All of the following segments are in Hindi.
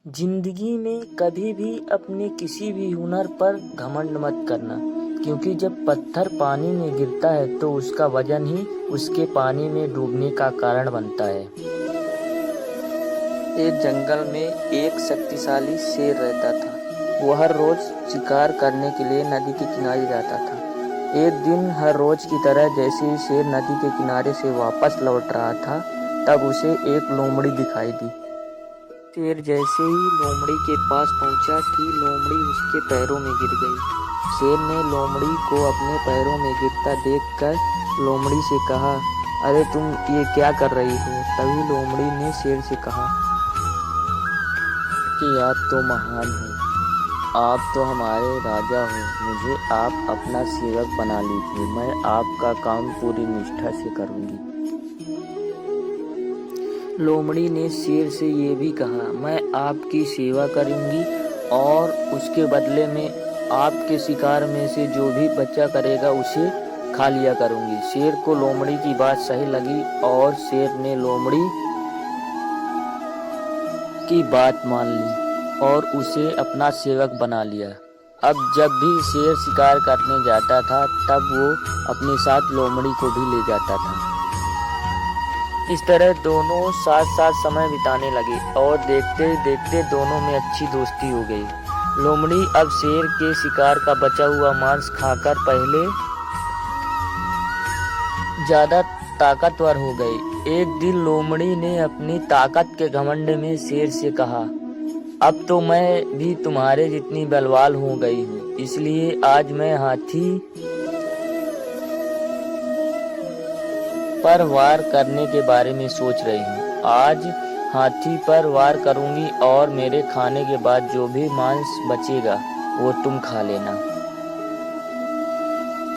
जिंदगी में कभी भी अपने किसी भी हुनर पर घमंड मत करना, क्योंकि जब पत्थर पानी में गिरता है तो उसका वजन ही उसके पानी में डूबने का कारण बनता है। एक जंगल में एक शक्तिशाली शेर रहता था। वह हर रोज शिकार करने के लिए नदी के किनारे जाता था। एक दिन हर रोज की तरह जैसे ही शेर नदी के किनारे से वापस लौट रहा था, तब उसे एक लोमड़ी दिखाई दी। शेर जैसे ही लोमड़ी के पास पहुंचा कि लोमड़ी उसके पैरों में गिर गई। शेर ने लोमड़ी को अपने पैरों में गिरता देखकर लोमड़ी से कहा, अरे तुम ये क्या कर रही हो? तभी लोमड़ी ने शेर से कहा कि आप तो महान हो, आप तो हमारे राजा हो, मुझे आप अपना सेवक बना लीजिए, मैं आपका काम पूरी निष्ठा से करूंगी। लोमड़ी ने शेर से ये भी कहा, मैं आपकी सेवा करूंगी और उसके बदले में आपके शिकार में से जो भी बच्चा करेगा उसे खा लिया करूंगी। शेर को लोमड़ी की बात सही लगी और शेर ने लोमड़ी की बात मान ली और उसे अपना सेवक बना लिया। अब जब भी शेर शिकार करने जाता था तब वो अपने साथ लोमड़ी को भी ले जाता था। इस तरह दोनों साथ साथ समय बिताने लगे और देखते देखते दोनों में अच्छी दोस्ती हो गई। लोमड़ी अब शेर के शिकार का बचा हुआ मांस खाकर पहले ज्यादा ताकतवर हो गई। एक दिन लोमड़ी ने अपनी ताकत के घमंड में शेर से कहा, अब तो मैं भी तुम्हारे जितनी बलवान हो गई हूँ, इसलिए आज मैं हाथी पर वार करने के बारे में सोच रही हूँ। आज हाथी पर वार करूंगी और मेरे खाने के बाद जो भी मांस बचेगा वो तुम खा लेना।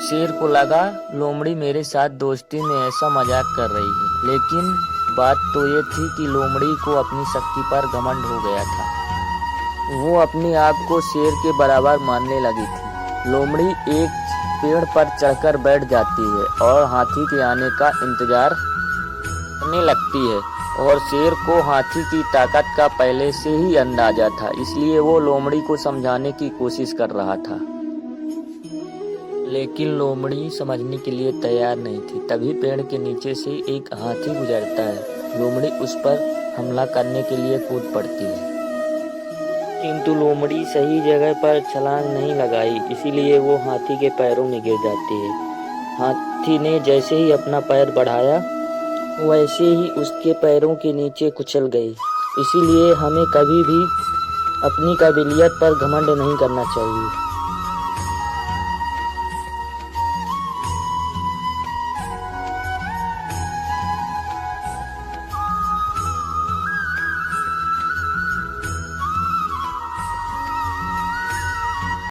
शेर को लगा लोमड़ी मेरे साथ दोस्ती में ऐसा मजाक कर रही है, लेकिन बात तो ये थी कि लोमड़ी को अपनी शक्ति पर घमंड हो गया था। वो अपने आप को शेर के बराबर मानने लगी थी। लोमड़ी एक पेड़ पर चढ़कर बैठ जाती है और हाथी के आने का इंतजार करने लगती है और शेर को हाथी की ताकत का पहले से ही अंदाजा था, इसलिए वो लोमड़ी को समझाने की कोशिश कर रहा था, लेकिन लोमड़ी समझने के लिए तैयार नहीं थी। तभी पेड़ के नीचे से एक हाथी गुजरता है। लोमड़ी उस पर हमला करने के लिए कूद पड़ती है, किंतु लोमड़ी सही जगह पर छलांग नहीं लगाई, इसीलिए वो हाथी के पैरों में गिर जाती है। हाथी ने जैसे ही अपना पैर बढ़ाया वैसे ही उसके पैरों के नीचे कुचल गई। इसीलिए हमें कभी भी अपनी काबिलियत पर घमंड नहीं करना चाहिए।